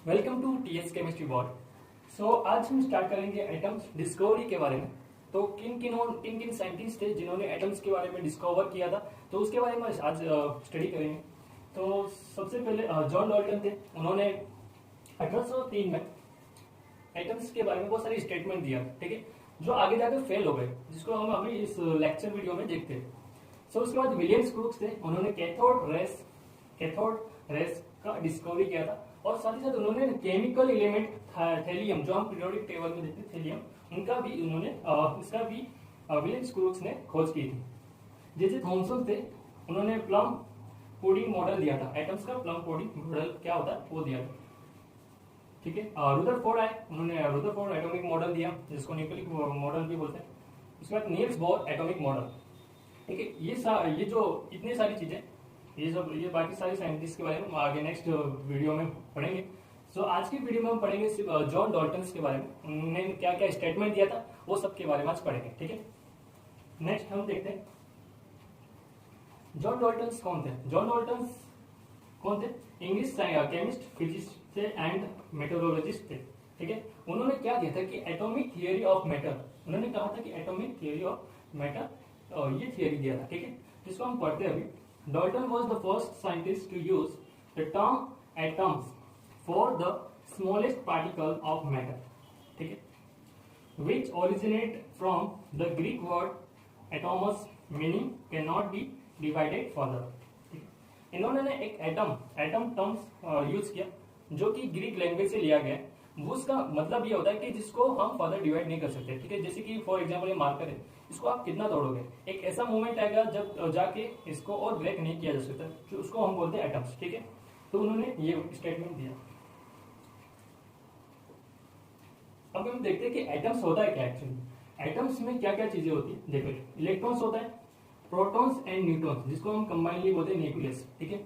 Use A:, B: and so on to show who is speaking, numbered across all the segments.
A: Welcome to TS chemistry board. आज हम start करेंगे एटम्स डिस्कवरी के बारे में। तो किन किन साइंटिस्ट थे जिन्होंने एटम्स के बारे में डिस्कवर किया था, तो उसके बारे में आज स्टडी करेंगे। तो सबसे पहले जॉन डाल्टन थे। उन्होंने 1803 में एटम्स के बारे में बहुत सारी स्टेटमेंट दिया, ठीक है, जो आगे जाकर फेल हो गए, जिसको हम अभी इस लेक्चर वीडियो में देखते हैं। उसके बाद विलियम्स क्रूक्स थे। उन्होंने कैथोड रेस का डिस्कवरी किया था, और साथ ही साथ उन्होंने केमिकल एलिमेंट थैलियम, जो हम पीरियोडिक टेबल में देखते हैं थैलियम, उनका भी उन्होंने इसका भी विलियम्स क्रूक्स ने खोज की थी। जैसे थॉमसन थे, उन्होंने प्लम पुडिंग मॉडल दिया था। एटम्स का प्लम पुडिंग मॉडल क्या होता है वो दिया था, ठीक है। रुदरफोर्ड आए, उन्होंने रुदरफोर्ड एटॉमिक मॉडल दिया, जिसको न्यूक्लिक मॉडल भी बोलते हैं। उसके बाद नील्स बोर एटॉमिक मॉडल, ठीक है। ये जो इतनी सारी चीजें, ये बाकी सारे साइंटिस्ट के बारे में हम आगे नेक्स्ट वीडियो में पढ़ेंगे। आज की वीडियो में हम पढ़ेंगे सिर्फ जॉन डाल्टन के बारे में। उन्होंने क्या क्या स्टेटमेंट दिया था वो सब के बारे में आज पढ़ेंगे, ठीक है। नेक्स्ट हम देखते हैं जॉन डाल्टन कौन थे। जॉन डाल्टन कौन थे? इंग्लिश केमिस्ट, फिजिसिस्ट एंड मेटेरोलॉजिस्ट थे, ठीक है। उन्होंने क्या दिया था कि एटॉमिक थियरी ऑफ मैटर, उन्होंने कहा था कि एटॉमिक थियरी ऑफ मैटर, ये थियरी दिया था, ठीक है, जिसको हम पढ़ते हैं अभी। Dalton was the first scientist to use the term atoms for the smallest particle of matter, ठीक है, which originate from the Greek word atomos, meaning cannot be divided further। इन्होंने एक एटम टर्म्स यूज किया, जो कि Greek language से लिया गया है। उसका मतलब ये होता है कि जिसको हम फर्दर डिवाइड नहीं कर सकते, ठीक है। जैसे कि फॉर एग्जांपल ये मार्कर है, इसको आप कितना तोड़ोगे, एक ऐसा मोमेंट आएगा जब जाके इसको और ब्रेक नहीं किया जा सकता, जो उसको हम बोलते हैं एटम्स, ठीक है। तो उन्होंने ये स्टेटमेंट दिया। अब हम देखते हैं कि एटम्स होता है क्या एक्चुअली। एटम्स में क्या क्या चीजें होती है, देखो। इलेक्ट्रॉन्स होता है, प्रोटॉन्स एंड न्यूट्रॉन्स, जिसको हम कंबाइनली बोलते हैं न्यूक्लियस, ठीक है।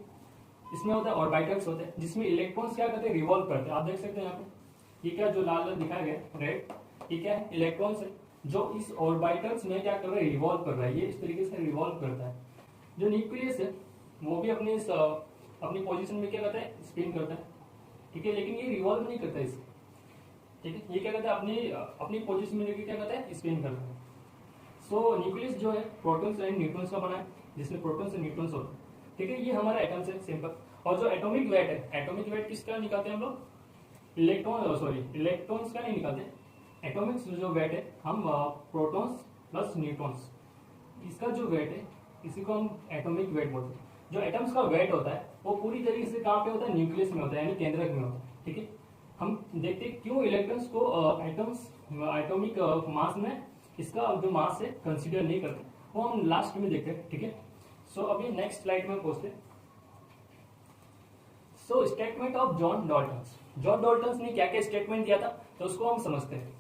A: इसमें होता है ऑर्बिटल्स होते हैं, जिसमें इलेक्ट्रॉन्स क्या करते हैं, रिवॉल्व करते हैं। आप देख सकते हैं यहाँ पे ये क्या जो लाल दिखाया गया रेड, ये क्या है, इलेक्ट्रॉन्स है, जो इस ऑर्बिटल्स में क्या कर रहा है, रिवॉल्व कर रहा है। ये इस तरीके से रिवॉल्व करता है। जो न्यूक्लियस है वो भी अपनी पोजीशन में क्या करता है, स्पिन करता है, ठीक है, लेकिन ये रिवॉल्व नहीं करता इसे, ठीक है। ये क्या करता है, अपनी पोजीशन में लेके क्या करता है, स्पिन करता है। न्यूक्लियस जो है प्रोटॉन्स एंड न्यूट्रॉन्स का बना है, जिसमें प्रोटॉन्स एंड न्यूट्रॉन्स होते हैं, ठीक है। ये हमारा एटम्स है, सिंपल। और जो एटॉमिक वेट है, एटॉमिक वेट किसका निकालते हैं हम लोग, इलेक्ट्रॉन्स का नहीं निकालते। एटॉमिक जो वेट है हम प्रोटॉन्स प्लस न्यूट्रॉन्स, इसका जो वेट है इसी को हम एटॉमिक वेट बोलते हैं। जो एटम्स का वेट होता है वो पूरी तरीके से कहाँ पे होता है, न्यूक्लियस में होता है, यानी केंद्रक में होता है, ठीक है। हम देखते हैं क्यों इलेक्ट्रॉन्स को एटम्स एटॉमिक मास में इसका जो मास है कंसीडर नहीं करते, वो हम लास्ट में देखते हैं, ठीक है। अभी नेक्स्ट स्लाइड में पहुंचते हैं। Statement of John Dalton. John Dalton ने क्या क्या स्टेटमेंट दिया था, तो उसको हम समझते हैं।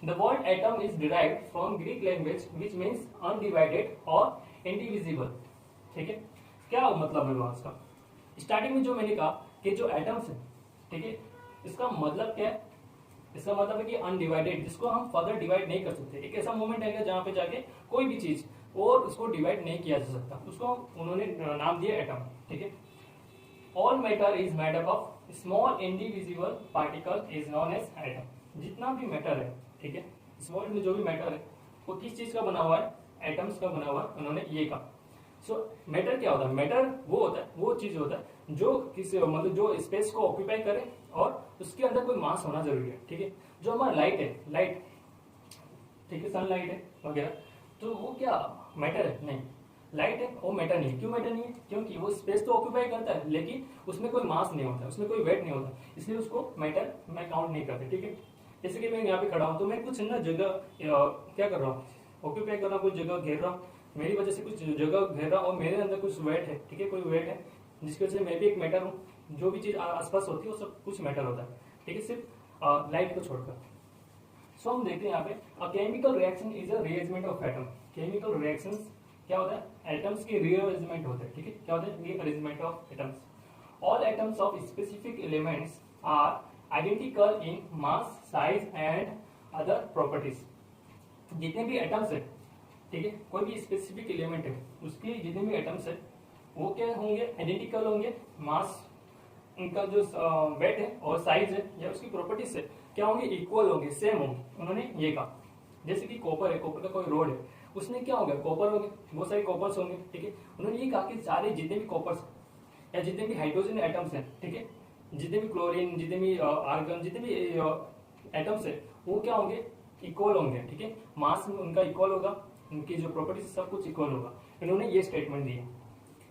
A: The word atom is derived from Greek language which means undivided और इंडिविजिबल, ठीक है। क्या मतलब है वहां का? स्टार्टिंग में जो मैंने कहा कि जो एटम्स है, ठीक है, इसका मतलब क्या है, इसका मतलब है कि अनडिवाइडेड, जिसको हम फर्दर डिवाइड नहीं कर सकते। एक ऐसा मोमेंट आएगा जहां पे जाके कोई भी चीज और उसको डिवाइड नहीं किया जा सकता, उसको उन्होंने नाम दिया एटम, ठीक है। All matter is made up of small indivisible particle is known as atom. जितना भी मैटर है, ठीक है, इस वर्ल्ड में जो भी मैटर है वो किस चीज का बना हुआ है, एटम्स का बना हुआ है, उन्होंने ये कहा। मैटर क्या होता है? मैटर वो होता है, वो चीज होता है जो किसी मतलब जो स्पेस को ऑक्यूपाई करे और उसके अंदर कोई मास होना जरूरी है, ठीक है। जो हमारा लाइट है, लाइट, ठीक है, सनलाइट है वगैरह, तो वो क्या मैटर है? नहीं, लाइट है वो मैटर नहीं है। क्यों मैटर नहीं है? क्योंकि वो स्पेस तो ऑक्यूपाई करता है, लेकिन उसमें कोई मास नहीं होता, उसमें कोई वेट नहीं होता, इसलिए उसको मैटर में काउंट नहीं करते, ठीक है। जैसे कि मैं यहाँ पे खड़ा हूँ, तो मैं कुछ ना जगह क्या कर रहा हूँ, ऑक्यूपाई कर रहा हूँ, कुछ जगह घेर रहा हूँ, मेरी वजह से कुछ जगह घेर रहा हूँ, और मेरे अंदर कुछ वेट है, ठीक है, कोई वेट है, जिसकी वजह से मैं भी एक मैटर हूँ। जो भी चीज आसपास होती है वो सब कुछ मैटर होता है, ठीक है, सिर्फ लाइट को छोड़कर। हम देखते हैं यहाँ पे chemical reaction is a rearrangement of atom. Chemical reactions क्या होता है? एटम्स के रीअरेंजमेंट होते हैं, ठीक है। क्या होता है? Rearrangement of atoms. All atoms of specific elements are identical in mass, size and other properties. जितने भी एटम्स है, ठीक है, कोई भी स्पेसिफिक एलिमेंट है, उसके जितने भी एटम्स है वो क्या होंगे? आइडेंटिकल होंगे, मास उनका जो वेट है और साइज है या उसकी प्रॉपर्टीज से क्या होंगे, इक्वल होंगे, सेम होंगे। उन्होंने ये कहा जैसे कि कॉपर है, कॉपर का कोई रोड है, उसमें क्या होगा, कॉपर होंगे, बहुत सारे कॉपर्स होंगे, ठीक है। उन्होंने ये कहा कि सारे जितने भी कॉपर्स या जितने भी हाइड्रोजन एटम्स हैं, ठीक है, जितने भी क्लोरीन, जितने भी आर्गन, जितने भी एटम्स है वो क्या होंगे, इक्वल होंगे, ठीक है। मास में उनका इक्वल होगा, उनकी जो प्रॉपर्टीज सब कुछ इक्वल होगा। इन्होंने ये स्टेटमेंट दी है,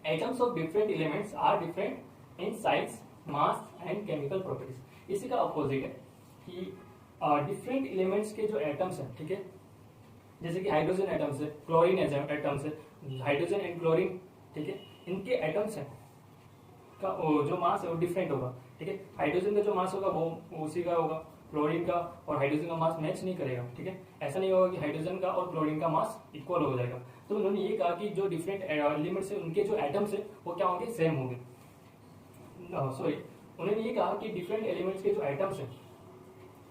A: atoms of different elements are different in size, mass and chemical properties. इसी का अपोजिट है कि डिफरेंट एलिमेंट्स के जो एटम्स हैं, ठीक है, जैसे कि हाइड्रोजन एटम्स है, क्लोरीन एटम्स है, हाइड्रोजन एंड क्लोरीन, ठीक है, इनके एटम्स हैं का जो मास है वो डिफरेंट होगा, ठीक है। हाइड्रोजन का जो मास होगा वो उसी का होगा, क्लोरीन का और हाइड्रोजन का मास मैच नहीं करेगा, ठीक है। ऐसा नहीं होगा कि हाइड्रोजन का और क्लोरीन का मास इक्वल हो जाएगा। तो उन्होंने ये कहा कि जो डिफरेंट एलिमेंट्स है उनके जो एटम्स है वो क्या होंगे, सेम होंगे। सॉरी, उन्होंने ये कहा कि डिफरेंट एलिमेंट्स के जो एटम्स है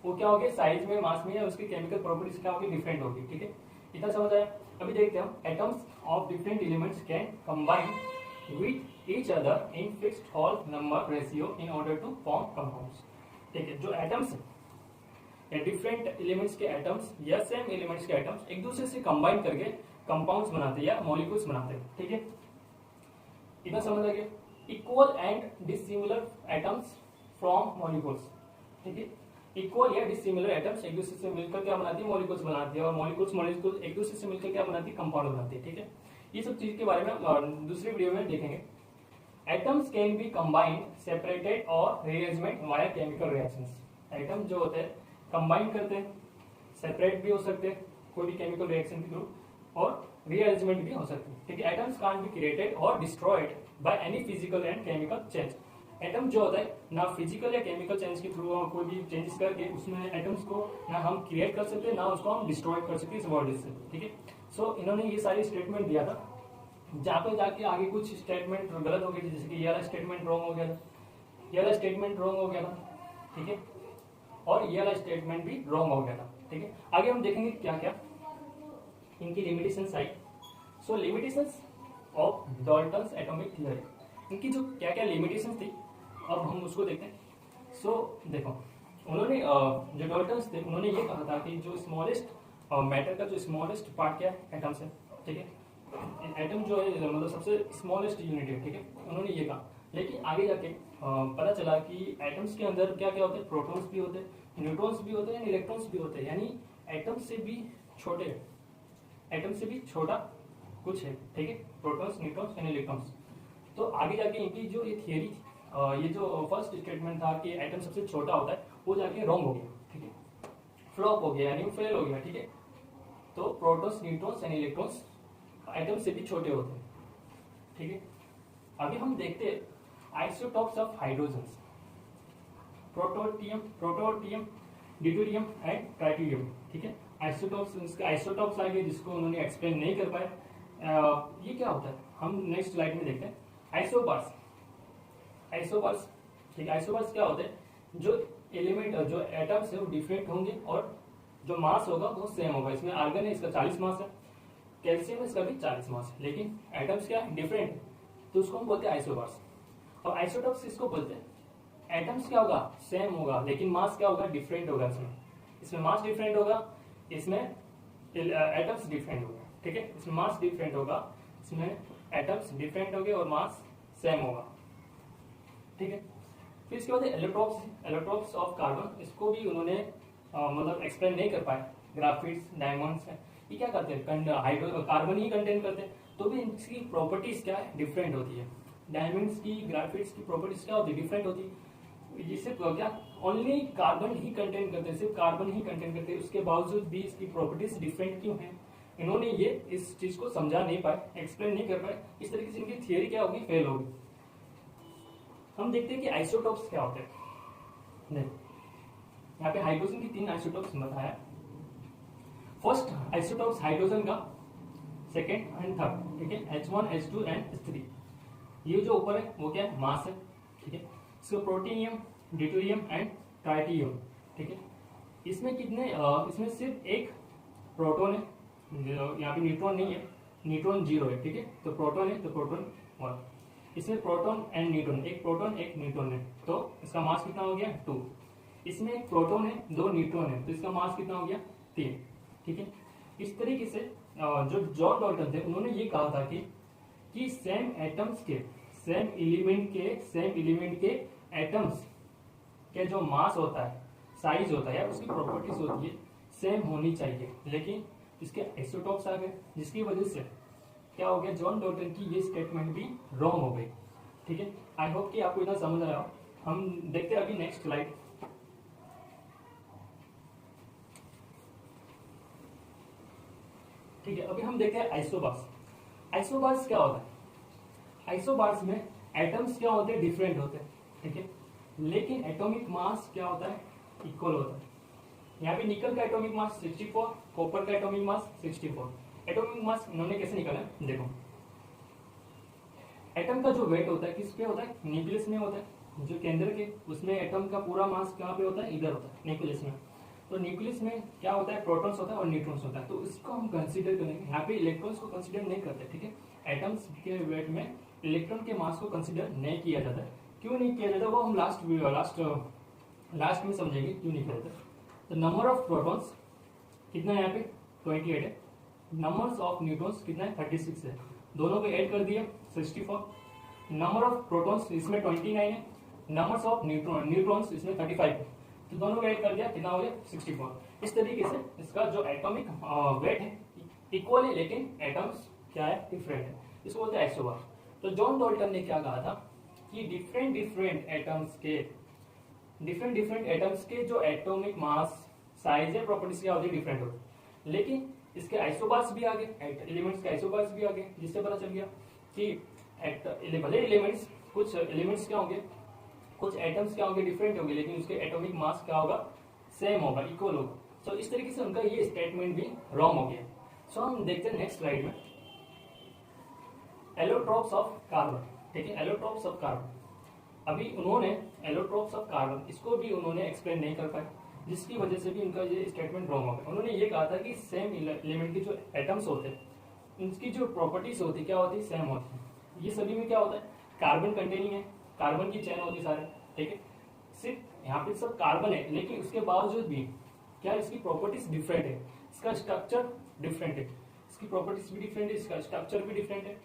A: वो क्या होंगे, साइज में, मास में या उसकी केमिकल प्रॉपर्टीज क्या होगी, डिफरेंट होगी, ठीक है। इतना समझ आया। अभी देखते हैं हम, atoms of different elements can combine with each other in fixed whole number ratio in order to form compounds, ठीक है। जो एटम्स है, डिफरेंट एलिमेंट्स के एटम्स या सेम एलिमेंट्स के एटम्स एक दूसरे से कंबाइन करके कंपाउंड्स बनाते हैं या मॉलिक्यूल्स बनाते हैं, ठीक है। इतना समझ आ गया। Equal and dissimilar atoms from molecules, ठीक है। इक्वल या डिसिमिलर एटम्स एक दूसरे से मिलकर क्या बनाती है, मॉलिक्यूल्स बनाती है, और मॉलिक्यूल्स एक दूसरे से मिलकर क्या बनाती है, कंपाउंड बनाती है, ठीक है। ये सब चीज के बारे में दूसरी वीडियो में देखेंगे। Atoms can be combined, separated और rearrangement via chemical reactions. Atom जो होते हैं कंबाइन करते हैं, सेपरेट भी हो सकते हैं कोई भी केमिकल रिएक्शन के थ्रू, और रीअरेंजमेंट भी हो सकते हैं, ठीक है। एटम्स कांट बी क्रिएटेड और destroyed by any physical and chemical change. Atom जो होता है ना फिजिकल या केमिकल चेंज के थ्रू कोई भी चेंजेस करके उसमें एटम्स को ना हम क्रिएट कर सकते हैं ना उसको हम डिस्ट्रॉय कर सकते इस वर्ड से, ठीक है। सो इन्होंने ये सारी स्टेटमेंट दिया था, जहाँ पे जाके आगे कुछ स्टेटमेंट गलत हो गई थी, जैसे कि ये वाला स्टेटमेंट रॉन्ग हो गया था, ये वाला स्टेटमेंट रॉन्ग हो गया था, ठीक है, और ये वाला स्टेटमेंट भी रॉन्ग हो गया था, ठीक है। आगे हम देखेंगे क्या क्या इनकी limitations I. So limitations of Dalton's atomic theory, इनकी जो क्या क्या लिमिटेशंस थी अब हम उसको देखते हैं। सो देखो, उन्होंने जो डाल्टन्स थे उन्होंने ये कहा था कि जो स्मॉलेस्ट मैटर का जो स्मॉलेस्ट पार्ट क्या है, एटम्स है, ठीक है। एटम जो है मतलब सबसे स्मॉलेस्ट यूनिट है, ठीक है, उन्होंने ये कहा। लेकिन आगे जाके पता चला कि एटम्स के अंदर क्या क्या होते हैं, प्रोटॉन्स भी होते हैं, न्यूट्रॉन्स भी होते हैं, इलेक्ट्रॉन्स भी होते हैं, यानी एटम से भी छोटे, एटम से भी छोटा कुछ है, ठीक है, प्रोटॉन्स, न्यूट्रॉन्स एंड इलेक्ट्रॉन्स। तो आगे जाके इनकी जो ये थियरी, ये जो फर्स्ट स्टेटमेंट था कि एटम सबसे छोटा होता है, वो जाके रॉन्ग हो गया, ठीक है, फ्लॉप हो गया, यानी फेल हो गया, ठीक है। तो protons, neutrons and electrons atom से भी छोटे होते हैं, ठीक है। अभी हम देखते हैं isotopes of hydrogens, protium, deuterium and tritium, ठीक है। आइसोटॉप्स आ गए जिसको उन्होंने एक्सप्लेन नहीं कर पाए। ये क्या होता है हम नेक्स्ट स्लाइड में देखते हैं। आइसोबार्स, ठीक है, आइसोबार्स क्या होते हैं, जो एलिमेंट जो एटम्स है वो डिफरेंट होंगे और जो मास होगा वो सेम होगा। इसमें आर्गन है, इसका 40 मास है, कैल्शियम इसका भी 40 मास है, लेकिन एटम्स क्या है, डिफरेंट, तो उसको हम बोलते हैं आइसोबार्स। और आइसोटॉप्स इसको बोलते हैं, एटम्स क्या होगा, सेम होगा, लेकिन मास क्या होगा, डिफरेंट होगा। इसमें मास डिफरेंट होगा, इसमें एटम्स डिफरेंट होगा, ठीक है। इसमें मास डिफरेंट होगा, इसमें एटम्स डिफरेंट होंगे और मास सेम होगा, ठीक है। फिर इसके बाद इलेक्ट्रॉप्स ऑफ कार्बन, इसको भी उन्होंने मतलब एक्सप्लेन नहीं कर पाए। ग्राफाइट्स, डायमंड्स है, ये क्या करते हैं, कार्बन ही कंटेन करते हैं, तो भी इनकी प्रॉपर्टीज क्या है, डिफरेंट होती है। डायमंड्स की, ग्राफाइट्स की प्रॉपर्टीज क्या होती है, डिफरेंट होती है। जिससे क्या ओनली कार्बन ही कंटेन करते हैं, सिर्फ कार्बन ही कंटेन करते हैं, उसके बावजूद भी इसकी प्रॉपर्टीज डिफरेंट क्यों है, इन्होंने ये इस चीज को समझा नहीं पाए, एक्सप्लेन नहीं कर पाए। इस तरीके से इनकी थियरी क्या होगी, फेल होगी। हम देखते हैं कि आइसोटॉप्स क्या होते हैं। यहाँ पे हाइड्रोजन की 3 आइसोटॉप्स बताया। फर्स्ट आइसोटॉप्स हाइड्रोजन का, सेकेंड एंड थर्ड, ठीक है, H1, H2 एंड H3। ये जो ऊपर है वो क्या है, मास है, ठीक है। इसको प्रोटीनियम, ड्यूटेरियम एंड ट्राइटियम, ठीक है। इसमें कितने, इसमें सिर्फ एक प्रोटॉन है, यहाँ पे न्यूट्रॉन नहीं है, न्यूट्रॉन 0 है, ठीक है। तो प्रोटॉन है तो प्रोटॉन 1, इसमें प्रोटॉन एंड न्यूट्रॉन, एक प्रोटॉन एक न्यूट्रॉन है, तो इसका मास कितना हो गया 2। इसमें एक प्रोटॉन है 2 न्यूट्रॉन है, तो इसका मास कितना हो गया 3। ठीक है, इस तरीके से जो जॉन डॉल्टन थे उन्होंने ये कहा था कि सेम एटम्स के सेम एलिमेंट के एटम्स के जो मास होता है, साइज होता है या उसकी प्रॉपर्टीज होती है सेम होनी चाहिए, लेकिन इसके आइसोटॉप्स आ गए, जिसकी वजह से क्या हो गया, जॉन डॉल्टन की ये स्टेटमेंट भी रॉन्ग हो गई। ठीक है, आई होप कि आपको इतना समझ आया हो। हम देखते हैं अभी नेक्स्ट स्लाइड। ठीक है, अभी हम देखते हैं आइसोबार्स। आइसोबार्स क्या होता है? आइसोबार्स में एटम्स क्या होते हैं, डिफरेंट होते हैं। ठीक है, लेकिन एटॉमिक मास क्या होता है, इक्वल होता है। यहाँ पे निकल का एटॉमिक मास 64, कॉपर का एटॉमिक मास 64। एटॉमिक मास इन्होंने कैसे निकाला, देखो एटम का जो वेट होता है किस पे होता है, न्यूक्लियस में होता है। जो केंद्र के उसमें एटम का पूरा मास कहाँ पे होता है, इधर होता है न्यूक्लियस में। तो न्यूक्लियस में क्या होता है, प्रोटॉन्स होता है और न्यूट्रॉन्स होता है, तो इसको हम कंसीडर करेंगे। यहाँ पे इलेक्ट्रॉन्स को कंसीडर नहीं करते। ठीक है, एटम्स के वेट में इलेक्ट्रॉन के मास को कंसीडर नहीं किया जाता है। क्यों नहीं किया जाता वो हम लास्ट में समझेंगे क्यों नहीं किया जाता। तो नंबर ऑफ प्रोटॉन्स कितना है, यहाँ पे 28 है। नंबर्स ऑफ न्यूट्रॉन्स कितना है, 36 है। दोनों को ऐड कर दिया 64। नंबर ऑफ प्रोटॉन्स इसमें 29 है। नंबर्स ऑफ न्यूट्रॉन्स इसमें 35 है, तो दोनों को ऐड कर दिया कितना हो गया 64। इस तरीके से इसका जो एटॉमिक वेट है इक्वल है, लेकिन एटम्स क्या है, डिफरेंट है। इसको बोलते हैं आइसोबार। तो जॉन डॉल्टन ने क्या कहा था कि डिफरेंट डिफरेंट एटम्स के जो एटॉमिक मास, साइज है, प्रॉपर्टीज क्या होती है, डिफरेंट होती है। लेकिन इसके आइसोबार्स भी आ गए, एलिमेंट्स के आइसोबार्स भी आ गए, जिससे पता चल गया कि भले एलिमेंट्स कुछ एलिमेंट्स क्या होंगे, कुछ एटम्स क्या होंगे, डिफरेंट होंगे, लेकिन उसके एटॉमिक मास क्या होगा, सेम होगा, इक्वल होगा। सो इस तरीके से उनका ये स्टेटमेंट भी रॉन्ग हो गया। सो हम देखते हैं नेक्स्ट स्लाइड में एलोट्रॉप्स ऑफ कार्बन। ठीक है, एलोट्रॉप्स ऑफ कार्बन, अभी उन्होंने एलोट्रॉप्स ऑफ कार्बन इसको भी उन्होंने एक्सप्लेन नहीं कर पाए, जिसकी वजह से भी उनका ये स्टेटमेंट रॉन्ग हो गया। उन्होंने ये कहा था कि सेम एलिमेंट के जो एटम्स होते हैं उनकी जो प्रॉपर्टीज होती है क्या होती है, सेम होती है। ये सभी में क्या होता है, कार्बन कंटेनिंग है, कार्बन की चेन होती है सारे। ठीक है, सिर्फ यहाँ पे सब कार्बन है, लेकिन उसके बावजूद भी क्या इसकी प्रॉपर्टीज डिफरेंट है, इसका स्ट्रक्चर डिफरेंट है, इसकी प्रॉपर्टीज भी डिफरेंट है, इसका स्ट्रक्चर भी डिफरेंट है।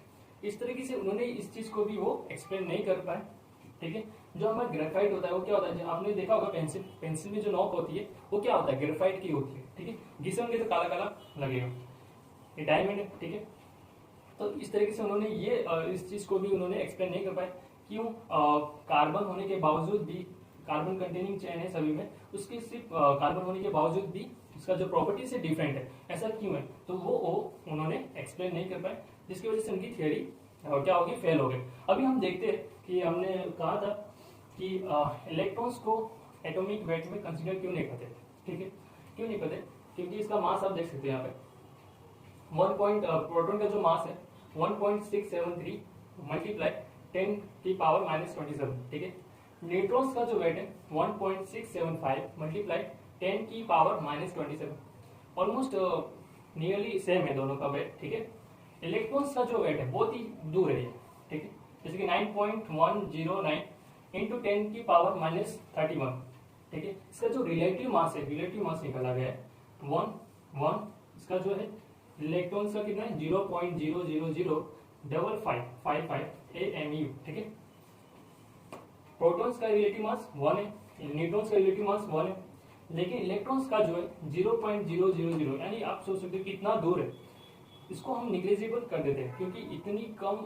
A: इस तरीके से उन्होंने इस चीज को भी वो एक्सप्लेन नहीं कर पाए। ठीक है, जो हमारा ग्रेफाइट होता है वो क्या होता है, आपने देखा होगा पेंसिल में जो नॉक होती है वो क्या होता है, ग्रेफाइट की होती है। ठीक है, घिसेंगे तो काला काला लगेगा, ये डायमंड है। ठीक है, तो इस तरीके से उन्होंने ये इस चीज को भी उन्होंने एक्सप्लेन नहीं कर पाए, क्यों कार्बन होने के बावजूद भी, कार्बन कंटेनिंग चेन है सभी में, उसकी सिर्फ कार्बन होने के बावजूद भी इसका जो प्रॉपर्टी से डिफरेंट है, ऐसा क्यों है, तो वो उन्होंने एक्सप्लेन नहीं कर पाए, जिसकी वजह से उनकी थियरी क्या होगी, फेल हो गई। अभी हम देखते हैं कि हमने कहा था कि इलेक्ट्रॉन्स को एटॉमिक वेट में कंसीडर क्यों नहीं करते। ठीक है, क्यों नहीं करते, क्योंकि इसका मास आप देख सकते हैं यहाँ पे प्रोटॉन का जो मास है 1.673 मल्टीप्लाई 10 की पावर -27। ठीक है, न्यूट्रॉन्स का जो वेट है 1.675 मल्टीप्लाई 10 की पावर -27। ऑलमोस्ट नियरली सेम है दोनों का वेट। ठीक है, इलेक्ट्रॉन्स का जो वेट है बहुत ही दूर है। ठीक है, जैसे कि 9.109 इंटू 10 की पावर -31। ठीक है, इसका जो रिलेटिव मास है, रिलेटिव मास निकाला गया है 1 इसका जो है इलेक्ट्रॉन्स का कितना है 0.0005555 AMU। ठीक है, प्रोटॉन्स का रिलेटिव मास 1 है, न्यूट्रॉन्स का रिलेटिव मास 1 है, लेकिन इलेक्ट्रॉन्स का जो है 0.000, यानी आप सोच सकते हो कितना दूर है। इसको हम निग्लिजिबल कर देते हैं, क्योंकि इतनी कम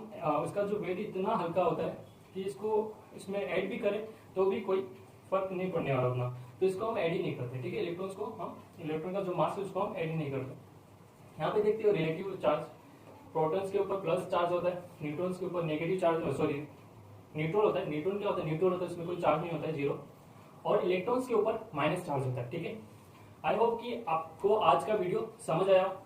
A: इसका जो वेट इतना हल्का होता है कि इसको इसमें ऐड भी करें तो भी कोई फर्क नहीं पड़ने वाला उतना, तो इसको हम ऐड ही नहीं करते। ठीक है, इलेक्ट्रॉन्स को हम, इलेक्ट्रॉन का जो मास है उसको हम ऐड ही नहीं करते। यहाँ पे देखते हो रिलेटिव चार्ज, प्रोटॉन्स के ऊपर प्लस चार्ज होता है, न्यूट्रॉन्स के ऊपर नेगेटिव चार्ज, सॉरी न्यूट्रल होता है। न्यूट्रॉन क्या होता है, न्यूट्रल होता है, उसमें कोई चार्ज नहीं होता है, 0। और इलेक्ट्रॉन्स के ऊपर माइनस चार्ज होता है। ठीक है, आई होप कि आपको आज का वीडियो समझ आया,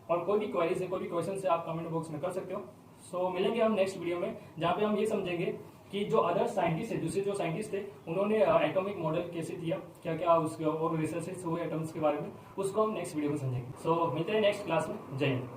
A: और कोई भी क्वेरीज है, कोई भी क्वेश्चन है आप कमेंट बॉक्स में कर सकते हो। सो मिलेंगे हम नेक्स्ट वीडियो में, जहाँ पे हम ये समझेंगे कि जो अदर साइंटिस्ट है, दूसरे जो साइंटिस्ट थे, उन्होंने एटॉमिक मॉडल कैसे दिया, क्या क्या उसके और रिसर्चेस हुए एटम्स के बारे में, उसको हम नेक्स्ट वीडियो में समझेंगे। सो मिलते हैं नेक्स्ट क्लास में। जय हिंद।